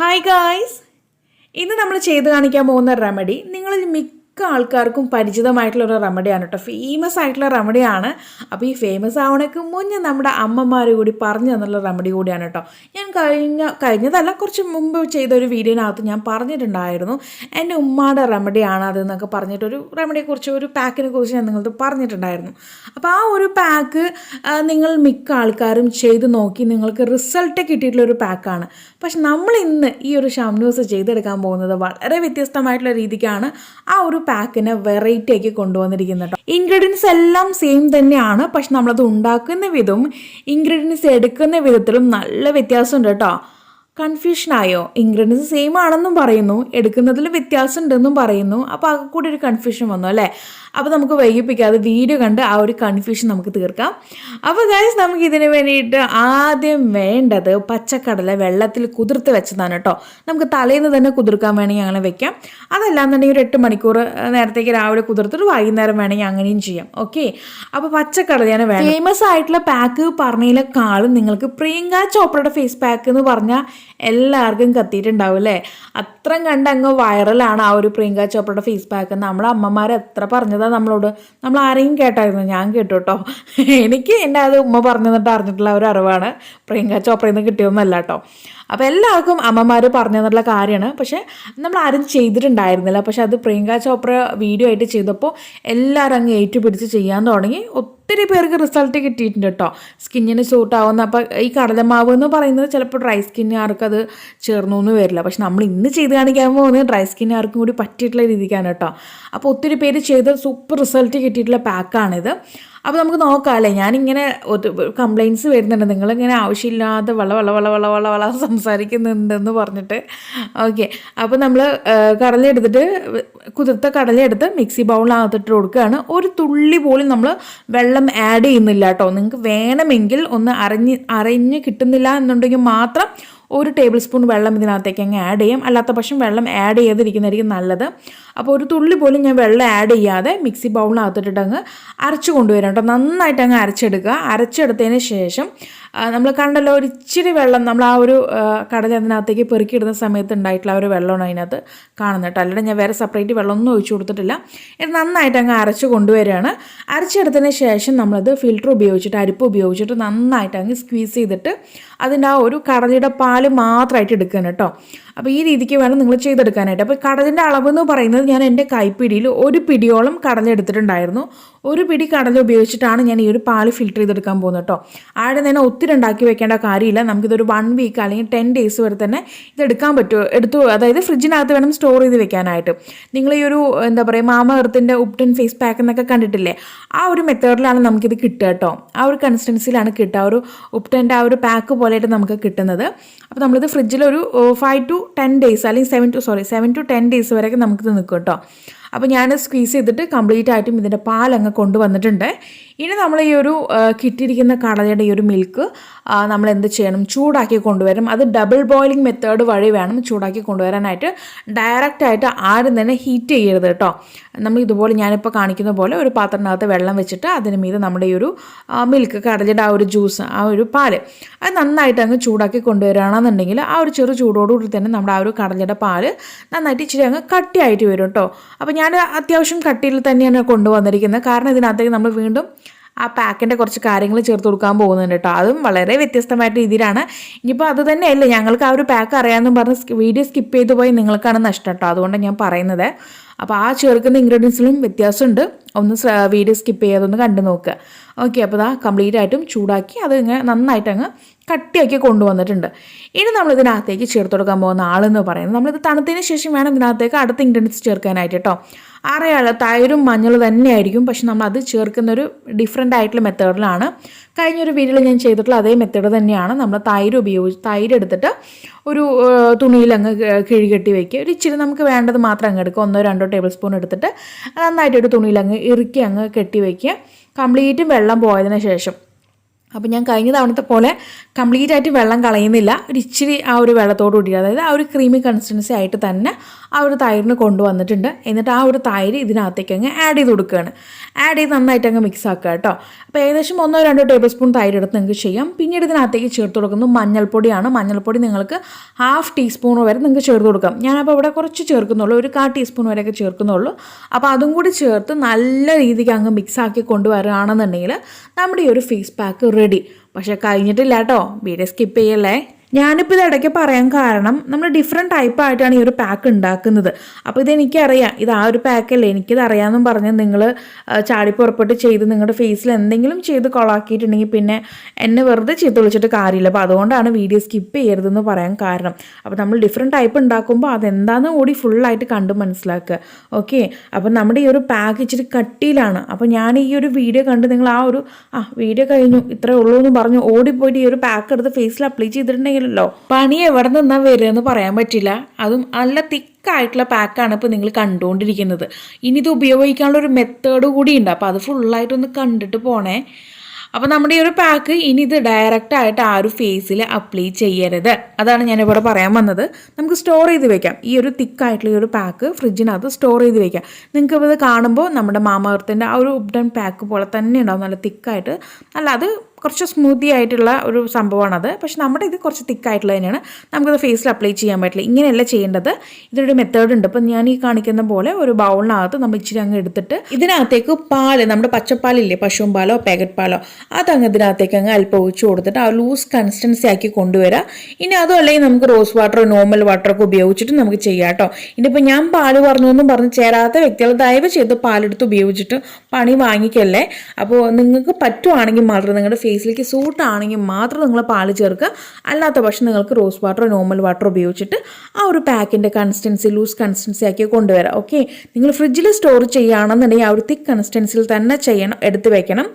Hi guys, ഇന്ന് നമ്മൾ ചെയ്ത് കാണിക്കാൻ പോകുന്ന റെമഡി നിങ്ങളിൽ മിക്ക ആൾക്കാർക്കും പരിചിതമായിട്ടുള്ളൊരു റെമഡിയാണ് കേട്ടോ. ഫേമസ് ആയിട്ടുള്ള റെമഡിയാണ്. അപ്പോൾ ഈ ഫേമസ് ആവണേക്ക് മുന്നേ നമ്മുടെ അമ്മമാർ കൂടി പറഞ്ഞു തന്നുള്ള റെമഡി കൂടിയാണ് കേട്ടോ. ഞാൻ കഴിഞ്ഞതല്ല കുറച്ച് മുമ്പ് ചെയ്തൊരു വീഡിയോനകത്ത് ഞാൻ പറഞ്ഞിട്ടുണ്ടായിരുന്നു എൻ്റെ ഉമ്മയുടെ റെമഡിയാണ് അതെന്നൊക്കെ പറഞ്ഞിട്ടൊരു റെമഡിയെക്കുറിച്ച് ഒരു പാക്കിനെ കുറിച്ച് ഞാൻ നിങ്ങളത് പറഞ്ഞിട്ടുണ്ടായിരുന്നു. അപ്പോൾ ആ ഒരു പാക്ക് നിങ്ങൾ മിക്ക ആൾക്കാരും ചെയ്ത് നോക്കി നിങ്ങൾക്ക് റിസൾട്ട് കിട്ടിയിട്ടുള്ളൊരു പാക്കാണ്. പക്ഷെ നമ്മൾ ഇന്ന് ഈ ഒരു ഷംനൂസ് ചെയ്തെടുക്കാൻ പോകുന്നത് വളരെ വ്യത്യസ്തമായിട്ടുള്ള രീതിക്കാണ് ആ ഒരു പാക്കിനെ വെറൈറ്റി ആക്കി കൊണ്ടുവന്നിരിക്കുന്നത് കേട്ടോ. ഇൻഗ്രീഡിയൻസ് എല്ലാം സെയിം തന്നെയാണ്, പക്ഷെ നമ്മളത് ഉണ്ടാക്കുന്ന വിധവും ഇൻഗ്രീഡിയൻസ് എടുക്കുന്ന വിധത്തിലും നല്ല വ്യത്യാസമുണ്ട് കേട്ടോ. കൺഫ്യൂഷനായോ? ഇൻഗ്രീഡിയൻസ് സെയിം ആണെന്നും പറയുന്നു, എടുക്കുന്നതിൽ വ്യത്യാസം ഉണ്ടെന്നും പറയുന്നു. അപ്പോൾ ആകെ കൂടി ഒരു കൺഫ്യൂഷൻ വന്നു അല്ലേ. അപ്പോൾ നമുക്ക് വൈകിപ്പിക്കാതെ വീഡിയോ കണ്ട് ആ ഒരു കൺഫ്യൂഷൻ നമുക്ക് തീർക്കാം. അപ്പോൾ ഗൈസ്, നമുക്ക് ഇതിന് വേണ്ടിയിട്ട് ആദ്യം വേണ്ടത് പച്ചക്കടല വെള്ളത്തിൽ കുതിർത്ത് വെച്ചതാണ് കേട്ടോ. നമുക്ക് തലേന്ന് തന്നെ കുതിർക്കാൻ വേണമെങ്കിൽ അങ്ങനെ വെക്കാം. അതല്ലാന്നുണ്ടെങ്കിൽ ഒരു 8 മണിക്കൂർ നേരത്തേക്ക് രാവിലെ കുതിർത്തിട്ട് വൈകുന്നേരം വേണമെങ്കിൽ അങ്ങനെയും ചെയ്യാം. ഓക്കെ, അപ്പോൾ പച്ചക്കടലയാണ് വേണം. ഫേമസ് ആയിട്ടുള്ള പാക്ക് പറഞ്ഞതിനേക്കാളും നിങ്ങൾക്ക് പ്രിയങ്ക ചോപ്രയുടെ ഫേസ് പാക്ക് എന്ന് പറഞ്ഞാൽ എല്ലാവർക്കും കത്തിയിട്ടുണ്ടാവും അല്ലേ. അത്രയും കണ്ട് അങ്ങ് വൈറലാണ് ആ ഒരു പ്രിയങ്ക ചോപ്രയുടെ ഫേസ് പാക്ക്. നമ്മളെ അമ്മമാർ എത്ര പറഞ്ഞതാ നമ്മളോട്. നമ്മൾ ആരെയും കേട്ടായിരുന്നു? ഞാൻ കേട്ടു കേട്ടോ. എനിക്ക് എൻ്റെ അത് ഉമ്മ പറഞ്ഞു തന്നിട്ട് അറിഞ്ഞിട്ടുള്ള ഒരു അറിവാണ്. പ്രിയങ്ക ചോപ്രയിൽ നിന്ന് കിട്ടിയൊന്നുമല്ല കേട്ടോ. അപ്പോൾ എല്ലാവർക്കും അമ്മമാർ പറഞ്ഞു തന്നിട്ടുള്ള കാര്യമാണ്. പക്ഷേ നമ്മൾ ആരും ചെയ്തിട്ടുണ്ടായിരുന്നില്ല. പക്ഷെ അത് പ്രിയങ്ക ചോപ്ര വീഡിയോ ആയിട്ട് ചെയ്തപ്പോൾ എല്ലാവരും അങ്ങ് ഏറ്റുപിടിച്ച് ചെയ്യാൻ തുടങ്ങി. ഒത്തിരി പേർക്ക് റിസൾട്ട് കിട്ടിയിട്ടുണ്ട് കേട്ടോ. സ്കിന്നിന് സൂട്ടാവുന്ന. അപ്പോൾ ഈ കടലമാവ് എന്ന് പറയുന്നത് ചിലപ്പോൾ ഡ്രൈ സ്കിന്നുകാർക്ക് അത് ചേർന്നൊന്നും വരില്ല. പക്ഷെ നമ്മൾ ഇന്ന് ചെയ്ത് കാണിക്കാൻ പോകുന്നത് ഡ്രൈ സ്കിന്നുകാർക്കും കൂടി പറ്റിയിട്ടുള്ള രീതിക്കാണ് കേട്ടോ. അപ്പോൾ ഒത്തിരി പേര് ചെയ്ത് സൂപ്പർ റിസൾട്ട് കിട്ടിയിട്ടുള്ള പാക്കാണിത്. അപ്പോൾ നമുക്ക് നോക്കാം അല്ലേ. ഞാനിങ്ങനെ കംപ്ലയിൻറ്റ്സ് വരുന്നുണ്ട്, നിങ്ങളിങ്ങനെ ആവശ്യമില്ലാതെ വള സംസാരിക്കുന്നുണ്ടെന്ന് പറഞ്ഞിട്ട്. ഓക്കെ, അപ്പോൾ നമ്മൾ കടലെടുത്തിട്ട് കുതിർത്ത കടലെടുത്ത് മിക്സി ബൗളിനകത്തിട്ട് കൊടുക്കുകയാണ്. ഒരു തുള്ളി പോലും നമ്മൾ വെള്ളം ആഡ് ചെയ്യുന്നില്ല കേട്ടോ. നിങ്ങൾക്ക് വേണമെങ്കിൽ ഒന്ന് അരഞ്ഞ് കിട്ടുന്നില്ല എന്നുണ്ടെങ്കിൽ മാത്രം 1 ടേബിൾ സ്പൂൺ വെള്ളം ഇതിനകത്തേക്ക് അങ്ങ് ആഡ് ചെയ്യാം. അല്ലാത്ത പക്ഷം വെള്ളം ആഡ് ചെയ്തിരിക്കുന്നതായിരിക്കും നല്ലത്. അപ്പോൾ ഒരു തുള്ളി പോലും ഞാൻ വെള്ളം ആഡ് ചെയ്യാതെ മിക്സി ബൗളിനകത്തിട്ട് അങ്ങ് അരച്ച് കൊണ്ടുവരാം കേട്ടോ. നന്നായിട്ട് അങ്ങ് അരച്ചെടുക്കുക. അരച്ചെടുത്തതിന് ശേഷം നമ്മൾ കണ്ടല്ലോ ഒരു ഇച്ചിരി വെള്ളം നമ്മൾ ആ ഒരു കടല അതിനകത്തേക്ക് പെറുക്കിയിടുന്ന സമയത്ത് ഉണ്ടായിട്ടുള്ള ആ ഒരു വെള്ളമാണ് അതിനകത്ത് കാണുന്നത് കേട്ടോ. അല്ലാതെ ഞാൻ വേറെ സെപ്പറേറ്റ് വെള്ളമൊന്നും ഒഴിച്ചു കൊടുത്തിട്ടില്ല. ഇത് നന്നായിട്ട് അങ്ങ് അരച്ച് കൊണ്ടുവരികയാണ്. അരച്ചെടുത്തതിന് ശേഷം നമ്മളത് ഫിൽറ്റർ ഉപയോഗിച്ചിട്ട് അരിപ്പ് ഉപയോഗിച്ചിട്ട് നന്നായിട്ട് അങ്ങ് സ്ക്വീസ് ചെയ്തിട്ട് അതിൻ്റെ ആ ഒരു കടലയുടെ പാല് മാത്രമായിട്ട് എടുക്കണം കേട്ടോ. അപ്പോൾ ഈ രീതിക്ക് വേണം നിങ്ങൾ ചെയ്തെടുക്കാനായിട്ട്. അപ്പോൾ കടലിൻ്റെ അളവ് എന്ന് പറയുന്നത് ഞാൻ എൻ്റെ കൈപ്പിടിയിൽ 1 പിടിയോളം കടല എടുത്തിട്ടുണ്ടായിരുന്നു. 1 പിടി കടല ഉപയോഗിച്ചിട്ടാണ് ഞാൻ ഈ ഒരു പാല് ഫിൽറ്റർ ചെയ്തെടുക്കാൻ പോകുന്നത് കേട്ടോ. ആടെ തന്നെ ഒത്തിരി ഉണ്ടാക്കി വെക്കേണ്ട കാര്യമില്ല. നമുക്കിതൊരു 1 വീക്ക് അല്ലെങ്കിൽ 10 ഡേയ്സ് വരെ തന്നെ ഇതെടുക്കാൻ പറ്റുമോ. അതായത് ഫ്രിഡ്ജിനകത്ത് വേണം സ്റ്റോർ ചെയ്ത് വെക്കാനായിട്ട്. നിങ്ങൾ ഈ ഒരു എന്താ പറയുക മാമ എർത്തിൻ്റെ ഉപ്ടൻ ഫേസ് പാക്ക് എന്നൊക്കെ കണ്ടിട്ടില്ലേ, ആ ഒരു മെത്തേഡിലാണ് നമുക്കിത് കിട്ടുക കേട്ടോ. ആ ഒരു കൺസിസ്റ്റൻസിയിലാണ് കിട്ടുക. ഒരു ഉപ്ടൻ്റെ ആ ഒരു പാക്ക് പോലെയായിട്ട് നമുക്ക് കിട്ടുന്നത്. അപ്പോൾ നമ്മളിത് ഫ്രിഡ്ജിലൊരു 5 to 10 ഡേയ്സ് അല്ലെങ്കിൽ 7 to 10 ഡേയ്സ് വരെയൊക്കെ നമുക്കിത് നിൽക്കും കേട്ടോ. അപ്പോൾ ഞാൻ സ്ക്വീസ് ചെയ്തിട്ട് കംപ്ലീറ്റ് ആയിട്ടും ഇതിൻ്റെ പാലങ്ങ് കൊണ്ടുവന്നിട്ടുണ്ട്. ഇനി നമ്മൾ ഈ ഒരു കിട്ടിയിരിക്കുന്ന കടലയുടെ ഈ ഒരു മിൽക്ക് നമ്മൾ എന്ത് ചെയ്യണം, ചൂടാക്കി കൊണ്ടുവരും. അത് ഡബിൾ ബോയിലിംഗ് മെത്തേഡ് വഴി വേണം ചൂടാക്കി കൊണ്ടുവരാനായിട്ട്. ഡയറക്റ്റായിട്ട് ആരും തന്നെ ഹീറ്റ് ചെയ്യരുത് കേട്ടോ. നമ്മൾ ഇതുപോലെ ഞാനിപ്പോൾ കാണിക്കുന്ന പോലെ ഒരു പാത്രത്തിനകത്ത് വെള്ളം വെച്ചിട്ട് അതിന് മീതെ നമ്മുടെ ഈ ഒരു മിൽക്ക് കടലയുടെ ആ ഒരു ജ്യൂസ് ആ ഒരു പാല് അത് നന്നായിട്ട് അങ്ങ് ചൂടാക്കി കൊണ്ടുവരികയാണെന്നുണ്ടെങ്കിൽ ആ ഒരു ചെറു ചൂടോടുകൂടി തന്നെ നമ്മുടെ ആ ഒരു കടലയുടെ പാല് നന്നായിട്ട് ഇച്ചിരി അങ്ങ് കട്ടിയായിട്ട് വരും കേട്ടോ. അപ്പോൾ ഞാൻ അത്യാവശ്യം കട്ടിയിൽ തന്നെയാണ് കൊണ്ടുവന്നിരിക്കുന്നത്. കാരണം ഇതിനകത്തേക്ക് നമ്മൾ വീണ്ടും ആ പാക്കിൻ്റെ കുറച്ച് കാര്യങ്ങൾ ചേർത്ത് കൊടുക്കാൻ പോകുന്നുണ്ട് കേട്ടോ. അതും വളരെ വ്യത്യസ്തമായിട്ട് രീതിയിലാണ്. ഇനിയിപ്പോൾ അത് തന്നെയല്ലേ, ഞങ്ങൾക്ക് ആ ഒരു പാക്ക് അറിയാമെന്നും പറഞ്ഞ് വീഡിയോ സ്കിപ്പ് ചെയ്ത് പോയി നിങ്ങൾക്കാണ് നഷ്ടം കേട്ടോ. അതുകൊണ്ടാണ് ഞാൻ പറയുന്നത്. അപ്പോൾ ആ ചേർക്കുന്ന ഇൻഗ്രീഡിയൻസിലും വ്യത്യാസമുണ്ട്. ഒന്ന് വീഡിയോ സ്കിപ്പ് ചെയ്യാതൊന്ന് കണ്ടു നോക്കുക. ഓക്കെ, അപ്പോൾ അതാ കംപ്ലീറ്റ് ആയിട്ടും ചൂടാക്കി അത് ഇങ്ങനെ നന്നായിട്ട് അങ്ങ് കട്ടിയാക്കി കൊണ്ടുവന്നിട്ടുണ്ട്. ഇനി നമ്മളിതിനകത്തേക്ക് ചേർത്ത് കൊടുക്കാൻ പോകുന്ന ആളെന്ന് പറയുന്നത് നമ്മളിത് തണുത്തതിന് ശേഷം വേണം ഇതിനകത്തേക്ക് അടുത്ത ഇൻഗ്രീഡിയൻസ് ചേർക്കാനായിട്ട് കേട്ടോ. അറിയാമല്ലോ, തൈരും മഞ്ഞളും തന്നെയായിരിക്കും. പക്ഷെ നമ്മളത് ചേർക്കുന്നൊരു ഡിഫറെൻ്റ് ആയിട്ടുള്ള മെത്തേഡിലാണ്. കഴിഞ്ഞൊരു വീഡിയോയിൽ ഞാൻ ചെയ്തിട്ടുള്ള അതേ മെത്തേഡ് തന്നെയാണ്. നമ്മൾ തൈര് എടുത്തിട്ട് ഒരു തുണിയിൽ അങ്ങ് കിഴികെട്ടി വയ്ക്കുക. ഒരു ഇച്ചിരി നമുക്ക് വേണ്ടത് മാത്രം അങ്ങ് എടുക്കുക. 1-2 ടേബിൾ സ്പൂൺ എടുത്തിട്ട് നന്നായിട്ടൊരു തുണിയിൽ അങ്ങ് ഇറുക്കി അങ്ങ് കെട്ടി വയ്ക്കുക. കംപ്ലീറ്റും വെള്ളം പോയതിന് ശേഷം അപ്പോൾ ഞാൻ കഴിഞ്ഞ തവണത്തെ പോലെ കംപ്ലീറ്റ് ആയിട്ട് വെള്ളം കളയുന്നില്ല, ഒരു ഇച്ചിരി ആ ഒരു വെള്ളത്തോട് കൂടി, അതായത് ആ ഒരു ക്രീമി കൺസിസ്റ്റൻസി ആയിട്ട് തന്നെ ആ ഒരു തൈരിന് കൊണ്ടുവന്നിട്ടുണ്ട്. എന്നിട്ട് ആ ഒരു തൈര് ഇതിനകത്തേക്ക് അങ്ങ് ആഡ് ചെയ്ത് കൊടുക്കുകയാണ്. ആഡ് ചെയ്ത് നന്നായിട്ട് അങ്ങ് മിക്സ് ആക്കുക കേട്ടോ. അപ്പോൾ ഏകദേശം 1-2 ടേബിൾ സ്പൂൺ തൈര് എടുത്ത് നിങ്ങൾക്ക് ചെയ്യാം. പിന്നീട് ഇതിനകത്തേക്ക് ചേർത്ത് കൊടുക്കുന്നത് മഞ്ഞൾപ്പൊടിയാണ്. മഞ്ഞൾപ്പൊടി നിങ്ങൾക്ക് 1/2 ടീസ്പൂൺ വരെ നിങ്ങൾക്ക് ചേർത്ത് കൊടുക്കാം. ഞാനപ്പോൾ ഇവിടെ കുറച്ച് ചേർക്കുന്നുള്ളൂ, ഒരു 1/4 ടീസ്പൂൺ വരെയൊക്കെ ചേർക്കുന്നുള്ളൂ. അപ്പോൾ അതും കൂടി ചേർത്ത് നല്ല രീതിക്ക് അങ്ങ് മിക്സ് ആക്കി കൊണ്ടുവരികയാണെന്നുണ്ടെങ്കിൽ നമ്മുടെ ഈ ഒരു ഫേസ് പാക്ക് റെഡി. പക്ഷേ കഴിഞ്ഞിട്ടില്ല കേട്ടോ, വീഡിയോ സ്കിപ്പ് ചെയ്യല്ലേ. ഞാനിപ്പോൾ ഇത് ഇടയ്ക്ക് പറയാൻ കാരണം നമ്മൾ ഡിഫറെൻറ്റ് ടൈപ്പായിട്ടാണ് ഈ ഒരു പാക്ക് ഉണ്ടാക്കുന്നത്. അപ്പോൾ ഇതെനിക്കറിയാം, ഇത് ആ ഒരു പാക്കല്ലേ, എനിക്കിത് അറിയാമെന്നും പറഞ്ഞ് നിങ്ങൾ ചാടിപ്പുറപ്പെട്ട് ചെയ്ത് നിങ്ങളുടെ ഫേസിൽ എന്തെങ്കിലും ചെയ്ത് കൊളാക്കിയിട്ടുണ്ടെങ്കിൽ പിന്നെ എന്നെ വെറുതെ ചീത്ത വിളിച്ചിട്ട് കാര്യമില്ല. അപ്പോൾ അതുകൊണ്ടാണ് വീഡിയോ സ്കിപ്പ് ചെയ്യരുതെന്ന് പറയാൻ കാരണം. അപ്പോൾ നമ്മൾ ഡിഫറെൻറ്റ് ടൈപ്പ് ഉണ്ടാക്കുമ്പോൾ അതെന്താണെന്ന് കൂടി ഫുള്ളായിട്ട് കണ്ട് മനസ്സിലാക്കുക. ഓക്കെ, അപ്പോൾ നമ്മുടെ ഈ ഒരു പാക്ക് ഇച്ചിരി കട്ടിയിലാണ്. അപ്പോൾ ഞാൻ ഈ ഒരു വീഡിയോ കണ്ട് നിങ്ങൾ ആ ഒരു വീഡിയോ കഴിഞ്ഞു ഇത്രേ ഉള്ളൂ എന്ന് പറഞ്ഞു ഓടിപ്പോയിട്ട് ഈ ഒരു പാക്ക് എടുത്ത് ഫേസിൽ അപ്ലൈ ചെയ്തിട്ടുണ്ടെങ്കിൽ പണി എവിടെ നിന്നാ വരുമെന്ന് പറയാൻ പറ്റില്ല. അതും നല്ല തിക്കായിട്ടുള്ള പാക്കാണ് ഇപ്പോൾ നിങ്ങൾ കണ്ടുകൊണ്ടിരിക്കുന്നത്. ഇനി ഇത് ഉപയോഗിക്കാനുള്ള ഒരു മെത്തേഡ് കൂടി ഉണ്ട്, അപ്പോൾ അത് ഫുള്ളായിട്ടൊന്ന് കണ്ടിട്ട് പോണേ. അപ്പോൾ നമ്മുടെ ഈ ഒരു പാക്ക് ഇനി ഇത് ഡയറക്റ്റായിട്ട് ആ ഒരു ഫേസിൽ അപ്ലൈ ചെയ്യരുത്, അതാണ് ഞാനിവിടെ പറയാൻ വന്നത്. നമുക്ക് സ്റ്റോർ ചെയ്ത് വെക്കാം. ഈ ഒരു തിക്കായിട്ടുള്ള ഈ ഒരു പാക്ക് ഫ്രിഡ്ജിനകത്ത് സ്റ്റോർ ചെയ്ത് വെക്കാം. നിങ്ങൾക്ക് ഇത് കാണുമ്പോൾ നമ്മുടെ മാമ എർത്തിൻ്റെ ആ ഒരു ഉബ്ഡൻ പാക്ക് പോലെ തന്നെ ഉണ്ടാവും, നല്ല തിക്കായിട്ട്. അല്ല, അത് കുറച്ച് സ്മൂത്തി ആയിട്ടുള്ള ഒരു സംഭവമാണത്. പക്ഷെ നമ്മുടെ ഇത് കുറച്ച് തിക്കായിട്ടുള്ളത് തന്നെയാണ്. നമുക്കത് ഫേസിൽ അപ്ലൈ ചെയ്യാൻ പറ്റില്ല. ഇങ്ങനെയല്ല ചെയ്യേണ്ടത്, ഇതിനൊരു മെത്തേഡ് ഉണ്ട്. അപ്പം ഞാൻ ഈ കാണിക്കുന്ന പോലെ ഒരു ബൗളിനകത്ത് നമ്മൾ ഇച്ചിരി അങ്ങ് എടുത്തിട്ട് ഇതിനകത്തേക്ക് പാല്, നമ്മുടെ പച്ചപ്പാലില്ലേ, പശുവും പാലോ പാക്കറ്റ് പാലോ, അതങ്ങ് ഇതിനകത്തേക്ക് അങ്ങ് അല്പം ഒഴിച്ച് കൊടുത്തിട്ട് ആ ലൂസ് കൺസിസ്റ്റൻസി ആക്കി കൊണ്ടുവരാം. ഇനി അതും അല്ലെങ്കിൽ നമുക്ക് റോസ് വാട്ടറോ നോർമൽ വാട്ടറൊക്കെ ഉപയോഗിച്ചിട്ട് നമുക്ക് ചെയ്യാം കേട്ടോ. ഇനിയിപ്പോൾ ഞാൻ പാല് പറഞ്ഞു എന്നും പറഞ്ഞ് ചേരാത്ത വ്യക്തികൾ ദയവ് ചെയ്ത് പാലെടുത്ത് ഉപയോഗിച്ചിട്ട് പണി വാങ്ങിക്കല്ലേ. അപ്പോൾ നിങ്ങൾക്ക് പറ്റുവാണെങ്കിൽ മാത്രം, നിങ്ങളുടെ ഫേസിലേക്ക് സൂട്ട് ആണെങ്കിൽ മാത്രം നിങ്ങൾ പാല് ചേർക്കുക. അല്ലാത്ത പക്ഷം നിങ്ങൾക്ക് റോസ് വാട്ടറോ നോർമൽ വാട്ടറോ ഉപയോഗിച്ചിട്ട് ആ ഒരു പാക്കിൻ്റെ കൺസിസ്റ്റൻസി ലൂസ് കൺസിസ്റ്റൻസി ആക്കി കൊണ്ടുവരാം. ഓക്കെ, നിങ്ങൾ ഫ്രിഡ്ജിൽ സ്റ്റോർ ചെയ്യുകയാണെന്നുണ്ടെങ്കിൽ ആ ഒരു തിക്ക് കൺസിസ്റ്റൻസിയിൽ തന്നെ എടുത്ത് വെക്കണം.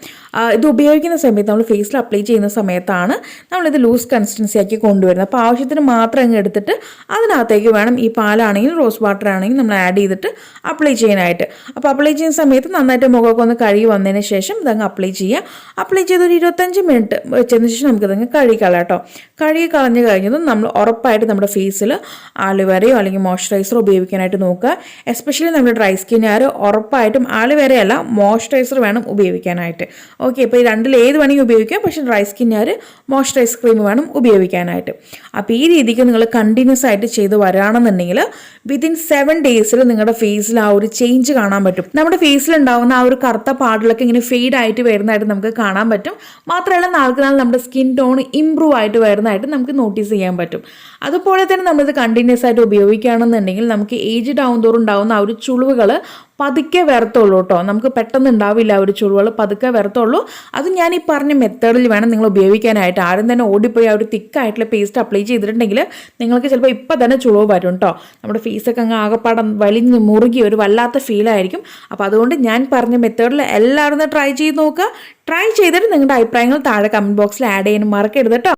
ഇത് ഉപയോഗിക്കുന്ന സമയത്ത് നമ്മൾ ഫേസിൽ അപ്ലൈ ചെയ്യുന്ന സമയത്താണ് നമ്മളിത് ലൂസ് കൺസിസ്റ്റൻസി ആക്കി കൊണ്ടുവരുന്നത്. അപ്പോൾ ആവശ്യത്തിന് മാത്രം അങ്ങ് എടുത്തിട്ട് അതിനകത്തേക്ക് വേണം ഈ പാലാണെങ്കിലും റോസ് വാട്ടർ ആണെങ്കിലും നമ്മൾ ആഡ് ചെയ്തിട്ട് അപ്ലൈ ചെയ്യാനായിട്ട്. അപ്പോൾ അപ്ലൈ ചെയ്യുന്ന സമയത്ത് നന്നായിട്ട് മുഖമൊക്കെ ഒന്ന് കഴുകി വന്നതിന് ശേഷം ഇതങ്ങ് അപ്ലൈ ചെയ്യുക. അപ്ലൈ ചെയ്ത് ഒരു 25 മിനിറ്റ് വെച്ചതിന് ശേഷം നമുക്കിതങ്ങ് കഴുകിക്കളയാം കേട്ടോ. കഴുകി കളഞ്ഞ് കഴിഞ്ഞതും നമ്മൾ ഉറപ്പായിട്ട് നമ്മുടെ ഫേസിൽ ആലുവേരയോ അല്ലെങ്കിൽ മോയ്സ്ചറൈസറോ ഉപയോഗിക്കാനായിട്ട് നോക്കുക. എസ്പെഷ്യലി നമ്മുടെ ഡ്രൈ സ്കിന്നുകാർ ഉറപ്പായിട്ടും ആലുവേരയല്ല മോയ്സ്ചറൈസർ വേണം ഉപയോഗിക്കാനായിട്ട്. ഓക്കെ, ഇപ്പോൾ ഈ രണ്ടിൽ ഏത് വേണമെങ്കിൽ ഉപയോഗിക്കാം. പക്ഷേ ഡ്രൈ സ്കിന്നുകാർ മോയ്സ്ചറൈസർ ക്രീം വേണം ഉപയോഗിക്കാനായിട്ട്. അപ്പോൾ ഈ രീതിക്ക് നിങ്ങൾ കണ്ടിന്യൂസ് ആയിട്ട് ചെയ്ത് വരികയാണെന്നുണ്ടെങ്കിൽ വിത്തിൻ 7 ഡേയ്സിൽ നിങ്ങളുടെ ഫേസിൽ ആ ഒരു ചേഞ്ച് കാണാൻ പറ്റും. നമ്മുടെ ഫേസിൽ ഉണ്ടാകുന്ന ആ ഒരു കറുത്ത പാടുകളൊക്കെ ഇങ്ങനെ ഫെയ്ഡ് ആയിട്ട് വരുന്നതായിട്ട് നമുക്ക് കാണാൻ പറ്റും. മാത്രമല്ല നാൾക്ക് നാൾ നമ്മുടെ സ്കിൻ ടോൺ ഇമ്പ്രൂവ് ആയിട്ട് വരുന്നതായിട്ട് നമുക്ക് നോട്ടീസ് ചെയ്യാൻ പറ്റും. അതുപോലെ തന്നെ നമ്മളിത് കണ്ടിന്യൂസ് ആയിട്ട് ഉപയോഗിക്കുകയാണെന്നുണ്ടെങ്കിൽ നമുക്ക് ഏജ് ഡൗൺ തോറും ഉണ്ടാകുന്ന ആ ഒരു ചുളിവുകൾ പതുക്കെ വരത്തുള്ളൂ കേട്ടോ. നമുക്ക് പെട്ടെന്ന് ഉണ്ടാവില്ല ആ ഒരു ചുളിവുകൾ, പതുക്കെ വരത്തുള്ളൂ. അത് ഞാൻ ഈ പറഞ്ഞ മെത്തേഡിൽ വേണം നിങ്ങൾ ഉപയോഗിക്കാനായിട്ട്. ആരും തന്നെ ഓടിപ്പോയി ആ ഒരു തിക്കായിട്ടുള്ള പേസ്റ്റ് അപ്ലൈ ചെയ്തിട്ടുണ്ടെങ്കിൽ നിങ്ങൾക്ക് ചിലപ്പോൾ ഇപ്പം തന്നെ ചുളിവ് വരും കേട്ടോ. നമ്മുടെ ഫേസൊക്കെ അങ്ങ് ആകെപ്പാടം വലിഞ്ഞ് മുറുകി ഒരു വല്ലാത്ത ഫീലായിരിക്കും. അപ്പോൾ അതുകൊണ്ട് ഞാൻ പറഞ്ഞ മെത്തേഡിൽ എല്ലാവരും ട്രൈ ചെയ്ത് നോക്കുക. ട്രൈ ചെയ്തിട്ട് നിങ്ങളുടെ അഭിപ്രായങ്ങൾ താഴെ കമൻറ്റ് ബോക്സിൽ ആഡ് ചെയ്യാനും മറക്കരുത് കേട്ടോ.